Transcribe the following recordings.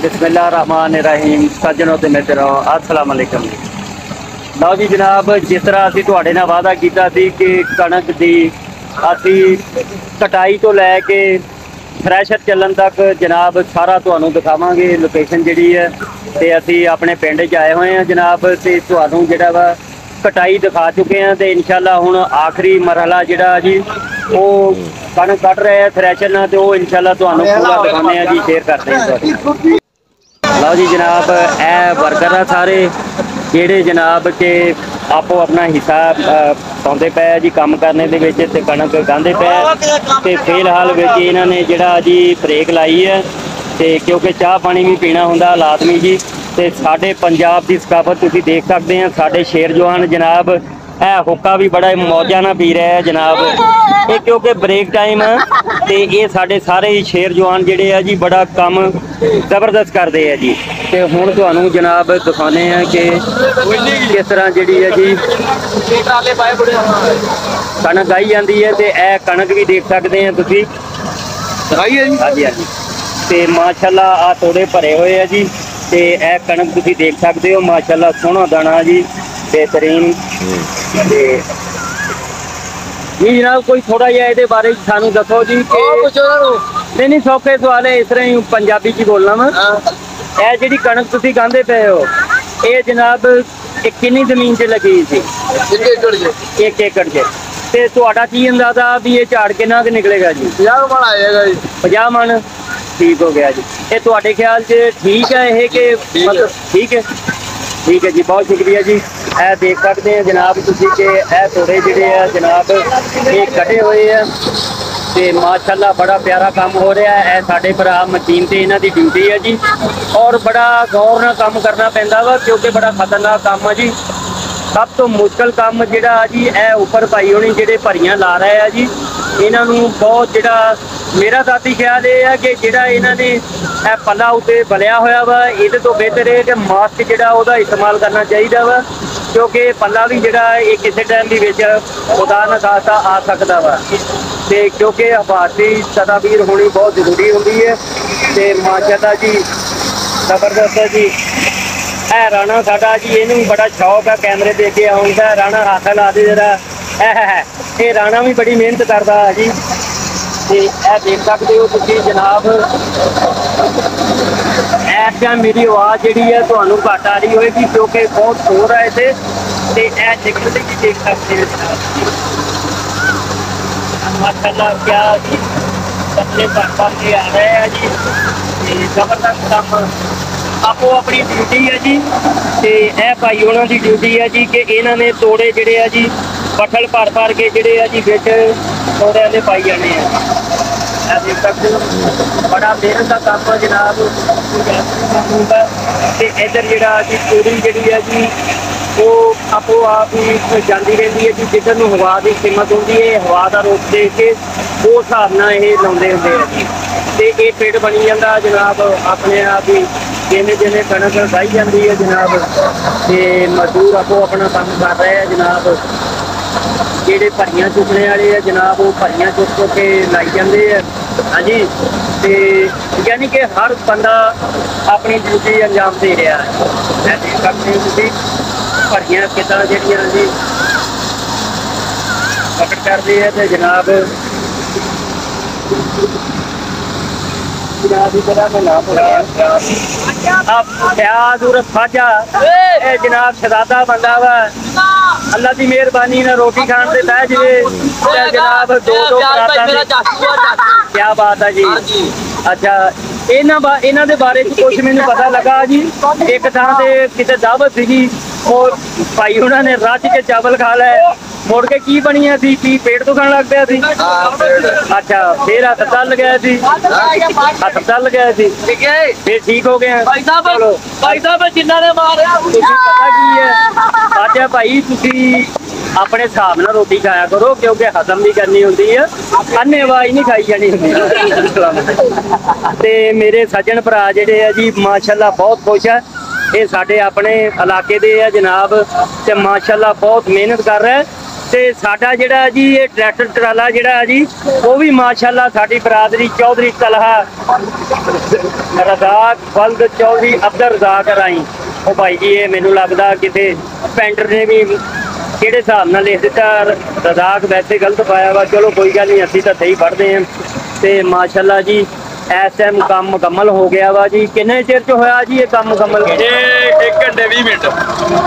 बिस्मिल्लाहिर्रहमानिर्रहीम सज्जनों ते मित्रों अस्सलाम वालेकुम। लो जी जनाब, जिस तरह असीं तुहाडे नाल वादा कीता सी कि कणक दी असीं कटाई तो लैके थ्रैशर चलन तक जनाब सारा तुहानूं दिखावांगे। लोकेशन जिहड़ी है ते असीं अपने पिंड च आए हुए हैं जनाब, ते तुहानूं जिहड़ा वा कटाई दिखा चुके हैं ते इंशाअल्लाह हुण आखिरी मरहला जिहड़ा जी वो कणक कट रहे हैं थ्रैशर नाल, ते वो इंशाअल्लाह तुहानूं पूरा दिखाने हैं जी, शेयर करते हैं तुहाडे। लो जी जनाब, ए वर्कर आ सारे जेड़े जनाब के आपो अपना हिस्सा पाउंदे पे जी काम करने दे विच ते कणक गांदे पे ते फिलहाल विच इन्हां ने जिहड़ा जी ब्रेक लाई है ते क्योंकि चाह पानी भी पीना हुंदा लाजमी जी। ते साडे पंजाब दी सकाफत तुसीं देख सकदे हैं, साडे शेर जवान जनाब है हुक्का भी बड़ा मौजा ना पी रहा है जनाब, ये क्योंकि ब्रेक टाइम है ते ये साडे सारे ही शेर जवान जिहड़े है जी बड़ा काम जबरदस्त करते हैं जी। ते हुण तुहानूं जनाब दिखाने हैं कि किस तरह जिहड़ी है जी कणक गाई जाती है ते ए कणक भी देख सकते हैं तुसीं। हाँ जी हाँ जी, ते माशाअल्लाह आ तोड़े भरे हुए है जी ते ए कणक तुसीं देख सकते हो, माशाअल्लाह सोहना दाना जी, बेहतरीन। जी जनाब कोई थोड़ा जिहा इहदे बारे सानू दसो जी कि नहीं सौखे सवाल है, इस तरह ही पंजाबी च बोलना वा। ਇਹ ਜਿਹੜੀ कणक तुसीं गांदे पे हो ये जनाब कितनी जमीन च लगी सी? 1 एकड़ च। ते तुहाडा की अंदाजा भी ये झाड़ कितना क निकलेगा जी? 50 मन आएगा जी। 50 मन ठीक हो गया जी। ये तुहाडे ख्याल च ठीक है ये कि मतलब ठीक है? ठीक है जी, बहुत शुक्रिया जी। ए देख सकते हैं जनाब तुसीं कि ए थोड़े जिहड़े है जनाब ये कटे हुए हैं ते माशाअल्लाह बड़ा प्यारा काम हो रहा है। साडे भरा मशीन ते इन्हां दी ड्यूटी है जी, और बड़ा गौर नाल काम करना पैंदा वा क्योंकि बड़ा खतरनाक काम है जी। सब तो मुश्किल काम जिहड़ा जी ए उपर भाई होनी जिहड़े भरियां ला रहे हैं जी, इन्हां नूं बहुत जिहड़ा मेरा साथी ख्याल ये है कि जिहड़ा इन्हां ने ए पल्ला उत्ते बलिया होया वा इहदे तो बेहतर है कि मास्क जिहड़ा ओहदा इस्तेमाल करना चाहिदा वा, क्योंकि पल्ला भी जिहड़ा ये किसी टाइम भी विच खुदा ना खास्ता आ सकदा वा ते क्योंकि हिफाजती तदाबीर होनी बहुत जरूरी होती है। ते माशाअल्लाह जी जबरदस्त है जी। है राणा साडा जी, इनू बड़ा शौक है कैमरे दे अगे आउण दा। राणा हाथ ला दे जरा, ये राणा भी बड़ी मेहनत करता है जी। ते ए देख सकते हो तुसीं जनाब, इस टाइम मेरी आवाज़ जिहड़ी है तुहानूं घट आ रही होएगी क्योंकि बहुत शोर है इत्थे ते ए निकलदे भी देख सकते हो जनाब। माशाअल्लाह क्या जी बच्चे भर के आ रहे हैं जी, जबरदस्त काम आपो अपनी ड्यूटी है जी। ते ए भाई होना की ड्यूटी है जी कि इन्हों ने तोड़े जिहड़े है जी बठल भर के जिहड़े है जी विच तोड़ियां दे पाई जाने हैं। देख सकते हो बड़ा मेहनत का काम है जनाब। ते इधर जिहड़ा जी तोड़ी जिहड़ी है जी वो आपो आप ही जाती रहती है जी, जिधर नूं हवा की कीमत होती है हवा का रुख देख के उस हिसाब नाल ये लाउंदे हुंदे हैं जी। ते ये पेड़ बनी जाता जनाब अपने आप ही जिन्हें जिन्हें कणक गाई जाती है जनाब। ते मजदूर आपो अपना काम कर रहे हैं जनाब। जेडे भरियां चुकने वाले है जनाब वो भरियां चुक के लाई जाते हैं। हाँ जी, ते यानी कि हर बंदा अपनी ड्यूटी अंजाम दे रहा है। देख सकते हो तुसीं भरियां किदां जिहड़ियां जी पकड़ करते हैं तो जनाब जनाब शहजादा बंदा वा, अल्लाह की मेहरबानी ने रोटी खान से बह जाए जनाब। दो क्या बात है जी। अच्छा इन्हां दे बारे कुछ मैनूं पता लगा जी। एक थां ते किते दावत सीगी और भाई उन्होंने रच के चावल खा लै, मुड़ के की बनिया सी की पेट दुखन लग पिया सी। अच्छा फिर हथ चल गया सी, हथ चल गया सी फिर ठीक हो गया। पता की है अच्छा भाई तुसी अपने हिसाब नाल रोटी खाया करो क्योंकि हजम भी करनी होती है, अन्नेवाही नहीं खाई जानी होती। ते मेरे सज्जन भरा जिहड़े है जी माशाअल्लाह बहुत खुश है, ये साडे अपने इलाके दे है जनाब ते माशाअल्लाह बहुत मेहनत कर रहे हैं। ਤੇ ਸਾਡਾ ਜਿਹੜਾ ਜੀ ਇਹ ਟਰੈਕਟਰ ਟਰਾਲਾ ਜਿਹੜਾ ਜੀ ਉਹ ਵੀ ਮਾਸ਼ਾਅੱਲਾ ਸਾਡੀ ਬਰਾਦਰੀ ਚੌਧਰੀ ਤਲਹਾ ਰਜ਼ਾਕ ਬਲਦ ਚੌਧਰੀ ਅਬਦਰ ਰਜ਼ਾਕ ਰਾਈ ਉਹ ਭਾਈ ਜੀ ਇਹ ਮੈਨੂੰ ਲੱਗਦਾ ਕਿਤੇ ਪੈਂਟਰ ਨੇ ਵੀ ਕਿਹੜੇ ਹਿਸਾਬ ਨਾਲ ਲਿਖ ਦਿੱਤਾ ਰਜ਼ਾਕ ਵੈਸੇ ਗਲਤ ਪਾਇਆ ਵਾ ਚਲੋ ਕੋਈ ਗੱਲ ਨਹੀਂ ਅਸੀਂ ਤਾਂ ਸਹੀ ਪੜ੍ਹਦੇ ਹਾਂ ਤੇ ਮਾਸ਼ਾਅੱਲਾ ਜੀ ਇਸ ਟਾਈਮ ਕੰਮ ਮੁਕੰਮਲ ਹੋ ਗਿਆ ਵਾ ਜੀ ਕਿੰਨੇ ਚਿਰ ਚ ਹੋਇਆ ਜੀ ਇਹ ਕੰਮ ਮੁਕੰਮਲ ਇਹ 1 ਘੰਟੇ 20 ਮਿੰਟ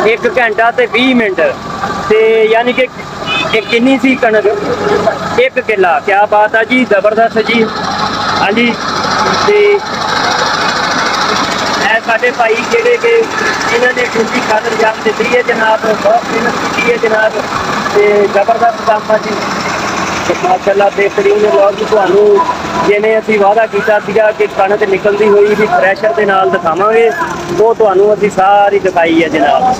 1 ਘੰਟਾ ਤੇ 20 ਮਿੰਟ ਤੇ ਯਾਨੀ ਕਿ ਇਹ ਕਿੰਨੀ ਸੀ ਕਣਕ 1 ਕਿੱਲਾ ਕੀ ਬਾਤ ਆ ਜੀ ਜ਼ਬਰਦਸਤ ਜੀ ਹਾਂਜੀ ਤੇ ਇਹ ਸਾਡੇ ਭਾਈ ਜਿਹੜੇ ਕਿ ਇਹਨਾਂ ਨੇ ਡਿਊਟੀ ਖਾਤਰ ਜਾਮ ਦਿੱਤੀ ਹੈ ਜਨਾਬ ਬਹੁਤ ਮਿਹਨਤ ਕੀਤੀ ਹੈ ਜਨਾਬ ਤੇ ਜ਼ਬਰਦਸਤ ਕੰਮ ਆ ਜੀ ਮਾਸ਼ਾਅੱਲਾ ਬੇਹਤਰੀਨ ਲੋਕ ਤੁਹਾਨੂੰ ਜਿਵੇਂ ਅਸੀਂ ਵਾਅਦਾ ਕੀਤਾ ਸੀਗਾ ਕਿ ਕਣਕ ਨਿਕਲਦੀ ਹੋਈ ਵੀ ਪ੍ਰੈਸ਼ਰ ਦੇ ਨਾਲ ਦਿਖਾਵਾਂਗੇ ਉਹ ਤੁਹਾਨੂੰ ਅਸੀਂ ਸਾਰੀ ਦਿਖਾਈ ਹੈ ਜਨਾਬ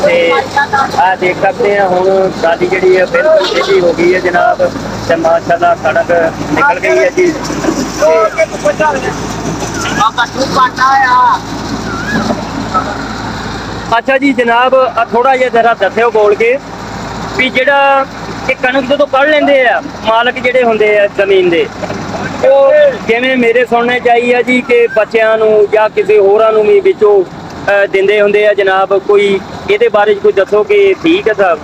ਤੇ ਆਹ ਦੇਖ ਸਕਦੇ ਆ ਹੁਣ ਸਾਡੀ ਜਿਹੜੀ ਹੈ ਬਿਲਕੁਲ ਜਿਹੜੀ ਹੋ ਗਈ ਹੈ ਜਨਾਬ ਤੇ ਮਾਸ਼ਾਅੱਲਾ ਕਣਕ ਨਿਕਲ ਗਈ ਹੈ ਜੀ ਅੱਛਾ ਜੀ ਜਨਾਬ ਥੋੜਾ ਜਿਹਾ ਜ਼ਰਾ ਦੱਸਿਓ ਬੋਲ ਕੇ ਵੀ ਜਿਹੜਾ ਇਹ ਕਣਕ ਜਦੋਂ ਕੱਢ ਲੈਂਦੇ ਆ ਮਾਲਕ ਜਿਹੜੇ ਹੁੰਦੇ ਆ ਜ਼ਮੀਨ ਦੇ ਉਹ ਜਿਵੇਂ ਮੇਰੇ ਸੁਣਨੇ ਚਾਹੀਏ ਜੀ ਕਿ ਬੱਚਿਆਂ ਨੂੰ ਜਾਂ ਕਿਸੇ ਹੋਰਾਂ ਨੂੰ ਵੀ ਵਿੱਚੋਂ ਦਿੰਦੇ ਹੁੰਦੇ ਆ ਜਨਾਬ ਕੋਈ ਇਹਦੇ ਬਾਰੇ ਕੋਈ ਦੱਸੋ ਕਿ ਠੀਕ ਹੈ ਸਾਹਿਬ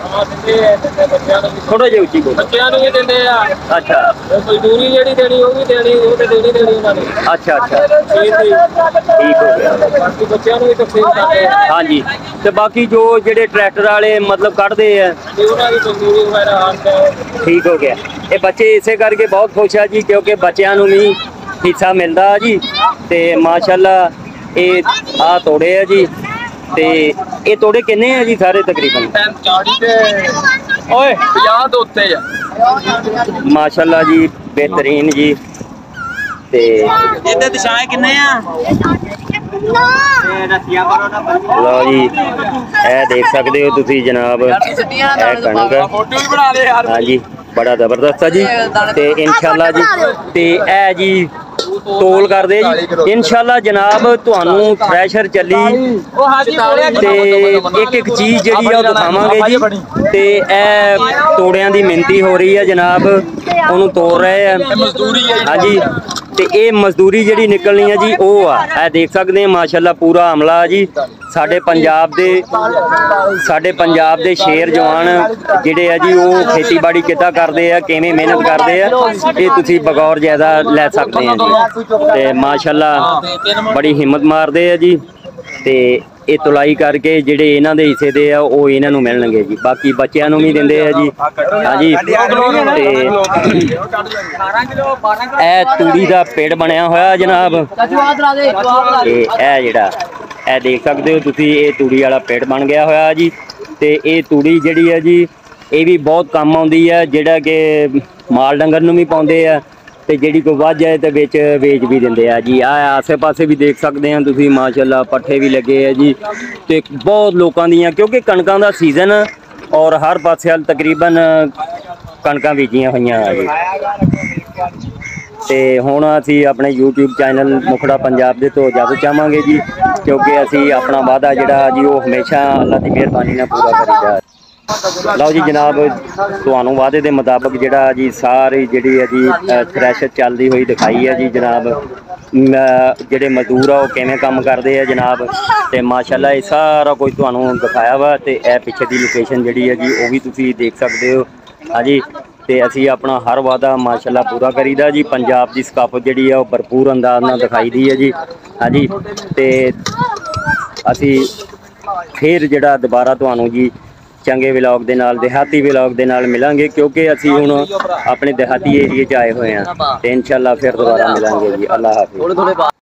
ਥੋੜਾ ਜਿਹਾ ਉੱਚੀ ਬੋਲੋ ਬੱਚਿਆਂ ਨੂੰ ਵੀ ਦਿੰਦੇ ਆ ਅੱਛਾ ਮਜ਼ਦੂਰੀ ਜਿਹੜੀ ਦੇਣੀ ਉਹ ਵੀ ਦੇਣੀ ਉਹ ਤੇ ਦੇਣੀ ਉਹਨਾਂ ਨੇ ਅੱਛਾ ਅੱਛਾ ਠੀਕ ਹੋ ਗਿਆ ਬਾਕੀ ਬੱਚਿਆਂ ਨੂੰ ਵੀ ਤਕਸੀਮ ਕਰਦੇ ਆ ਹਾਂਜੀ ਤੇ ਬਾਕੀ ਜੋ ਜਿਹੜੇ ਟਰੈਕਟਰ ਵਾਲੇ ਮਤਲਬ ਕੱਢਦੇ ਆ ਉਹਨਾਂ ਦੀ ਮਜ਼ਦੂਰੀ ਵਗੈਰਾ ਆਉਂਦਾ ਠੀਕ ਹੋ ਗਿਆ ਇਹ ਬੱਚੇ ਇਸੇ ਕਰਕੇ ਬਹੁਤ ਖੁਸ਼ ਆ ਜੀ ਕਿਉਂਕਿ ਬੱਚਿਆਂ ਨੂੰ ਵੀ ਹਿੱਸਾ ਮਿਲਦਾ ਜੀ ਤੇ ਮਾਸ਼ਾਅੱਲਾ ਇਹ ਆ ਤੋੜੇ ਆ ਜੀ ਤੇ ਇਹ ਤੋੜੇ ਕਿੰਨੇ ਆ ਜੀ ਸਾਰੇ ਤਕਰੀਬਨ 40 ਤੇ ਓਏ 50 ਦੇ ਉੱਤੇ ਆ ਮਾਸ਼ਾਅੱਲਾ ਜੀ ਬਿਹਤਰੀਨ ਜੀ ਤੇ ਇਹਦੇ ਦਿਸ਼ਾਏ ਕਿੰਨੇ ਆ ਲਓ ਜੀ ਇਹ ਦੇਖ ਸਕਦੇ ਹੋ ਤੁਸੀਂ ਜਨਾਬ ਇਹ ਕਣਕ ਫੋਟੋ ਵੀ ਬਣਾ ਦੇ ਯਾਰ ਹਾਂਜੀ ਬੜਾ ਜ਼ਬਰਦਸਤ ਆ ਜੀ ਤੇ ਇਨਸ਼ਾਅੱਲਾ ਜੀ ਤੇ ਇਹ ਜੀ ਤੋਲ ਕਰਦੇ ਜੀ ਇਨਸ਼ਾਅੱਲਾ ਜਨਾਬ ਤੁਹਾਨੂੰ ਥ੍ਰੈਸ਼ਰ ਚੱਲੀ ਤੇ ਇੱਕ ਇੱਕ ਚੀਜ਼ ਜਿਹੜੀ ਆ ਉਹ ਦਿਖਾਵਾਂਗੇ ਜੀ ਤੇ ਇਹ ਤੋੜਿਆਂ ਦੀ ਮਿਹਨਤੀ ਹੋ ਰਹੀ ਹੈ ਜਨਾਬ ਉਹਨੂੰ ਤੋੜ ਰਹੇ ਆ ਹਾਂਜੀ ਤੇ ਇਹ ਮਜ਼ਦੂਰੀ ਜਿਹੜੀ ਨਿਕਲਣੀ ਹੈ ਜੀ ਉਹ ਆ ਇਹ ਦੇਖ ਸਕਦੇ ਆ ਮਾਸ਼ਾਅੱਲਾ ਪੂਰਾ ਹਮਲਾ ਜੀ ਸਾਡੇ ਪੰਜਾਬ ਦੇ ਸ਼ੇਰ ਜਵਾਨ ਜਿਹੜੇ ਆ ਜੀ ਉਹ ਖੇਤੀਬਾੜੀ ਕਿੱਦਾਂ ਕਰਦੇ ਆ ਕਿਵੇਂ ਮਿਹਨਤ ਕਰਦੇ ਆ ਇਹ ਤੁਸੀਂ ਬਗੌਰ ਜਾਇਜ਼ਾ ਲੈ ਸਕਦੇ ਆ ਜੀ ਤੇ ਮਾਸ਼ਾਅੱਲਾ ਬੜੀ ਹਿੰਮਤ ਮਾਰਦੇ ਆ ਜੀ ਤੇ ਇਹ ਤੁਲਾਈ ਕਰਕੇ ਜਿਹੜੇ ਇਹਨਾਂ ਦੇ ਹਿੱਸੇ ਦੇ ਆ ਉਹ ਇਹਨਾਂ ਨੂੰ ਮਿਲਣਗੇ ਜੀ ਬਾਕੀ ਬੱਚਿਆਂ ਨੂੰ ਵੀ ਦਿੰਦੇ ਆ ਜੀ ਹਾਂਜੀ ਤੇ ਇਹ ਤੂੜੀ ਦਾ ਪੇੜ ਬਣਿਆ ਹੋਇਆ ਜਨਾਬ ਤੇ ਇਹ ਜਿਹੜਾ ਇਹ ਦੇਖ ਸਕਦੇ ਹੋ ਤੁਸੀਂ ਇਹ ਤੂੜੀ ਵਾਲਾ ਪੇੜ ਬਣ ਗਿਆ ਹੋਇਆ ਜੀ ਤੇ ਇਹ ਤੂੜੀ ਜਿਹੜੀ ਹੈ ਜੀ ਇਹ ਵੀ ਬਹੁਤ ਕੰਮ ਆਉਂਦੀ ਹੈ ਜਿਹੜਾ ਕਿ ਮਾਲ ਡੰਗਰ ਨੂੰ ਵੀ ਪਾਉਂਦੇ ਆ ਤੇ ਜਿਹੜੀ ਕੋਈ ਵੱਧ ਜਾਏ ਤੇ ਵਿੱਚ ਵੇਚ ਵੀ ਦਿੰਦੇ ਆ ਜੀ ਆ ਆਸੇ ਪਾਸੇ ਵੀ ਦੇਖ ਸਕਦੇ ਆ ਤੁਸੀਂ ਮਾਸ਼ਾਅੱਲਾ ਪੱਠੇ ਵੀ ਲੱਗੇ ਆ ਜੀ ਤੇ ਬਹੁਤ ਲੋਕਾਂ ਦੀਆਂ ਕਿਉਂਕਿ ਕਣਕਾਂ ਦਾ ਸੀਜ਼ਨ ਔਰ ਹਰ ਪਾਸੇ ਹਾਲ ਤਕਰੀਬਨ ਕਣਕਾਂ ਬੀਜੀਆਂ ਹੋਈਆਂ ਆ ਜੀ ਤੇ ਹੁਣ ਅਸੀਂ ਆਪਣੇ YouTube ਚੈਨਲ ਮੁਖੜਾ ਪੰਜਾਬ ਦੇ ਤੋਂ ਇਜਾਜ਼ਤ ਚਾਹਾਂਗੇ ਜੀ ਕਿਉਂਕਿ ਅਸੀਂ ਆਪਣਾ ਵਾਅਦਾ ਜਿਹੜਾ ਜੀ ਉਹ ਹਮੇਸ਼ਾ ਅੱਲਾਹ ਦੀ ਮਿਹਰਬਾਨੀ ਨਾਲ ਪੂਰਾ ਕਰੀਦਾ ਲਓ ਜੀ ਜਨਾਬ ਤੁਹਾਨੂੰ ਵਾਅਦੇ ਦੇ ਮੁਤਾਬਕ ਜਿਹੜਾ ਜੀ ਸਾਰੀ ਜਿਹੜੀ ਹੈ ਜੀ ਥ੍ਰੈਸ਼ਰ ਚੱਲਦੀ ਹੋਈ ਦਿਖਾਈ ਹੈ ਜੀ ਜਨਾਬ ਜਿਹੜੇ ਮਜ਼ਦੂਰ ਆ ਉਹ ਕਿਵੇਂ ਕੰਮ ਕਰਦੇ ਆ ਜਨਾਬ ਤੇ ਮਾਸ਼ਾਅੱਲਾ ਇਹ ਸਾਰਾ ਕੁਝ ਤੁਹਾਨੂੰ ਦਿਖਾਇਆ ਵਾ ਤੇ ਇਹ ਪਿੱਛੇ ਦੀ ਲੋਕੇਸ਼ਨ ਜਿਹੜੀ ਹੈ ਜੀ ਉਹ ਵੀ ਤੁਸੀਂ ਦੇਖ ਸਕਦੇ ਹੋ ਹਾਂਜੀ ਤੇ ਅਸੀਂ ਆਪਣਾ ਹਰ ਵਾਅਦਾ ਮਾਸ਼ਾਅੱਲਾ ਪੂਰਾ ਕਰੀਦਾ ਜੀ ਪੰਜਾਬ ਦੀ ਸਕਾਫਤ ਜਿਹੜੀ ਆ ਉਹ ਭਰਪੂਰ ਅੰਦਾਜ਼ ਨਾਲ ਦਿਖਾਈ ਦੀ ਹੈ ਜੀ ਹਾਂਜੀ ਤੇ ਅਸੀਂ ਫਿਰ ਜਿਹੜਾ ਦੁਬਾਰਾ ਤੁਹਾਨੂੰ ਜੀ ਚੰਗੇ ਵਲੌਗ ਦੇ ਨਾਲ ਦਿਹਾਤੀ ਵਲੌਗ ਦੇ ਨਾਲ ਮਿਲਾਂਗੇ ਕਿਉਂਕਿ ਅਸੀਂ ਹੁਣ ਆਪਣੇ ਦਿਹਾਤੀ ਏਰੀਏ 'ਚ ਆਏ ਹੋਏ ਹਾਂ ਤੇ ਇਨਸ਼ਾਅੱਲਾ ਫਿਰ ਦੁਬਾਰਾ ਮਿਲਾਂਗੇ ਜੀ ਅੱਲਾਹ ਹਾਫਿਜ਼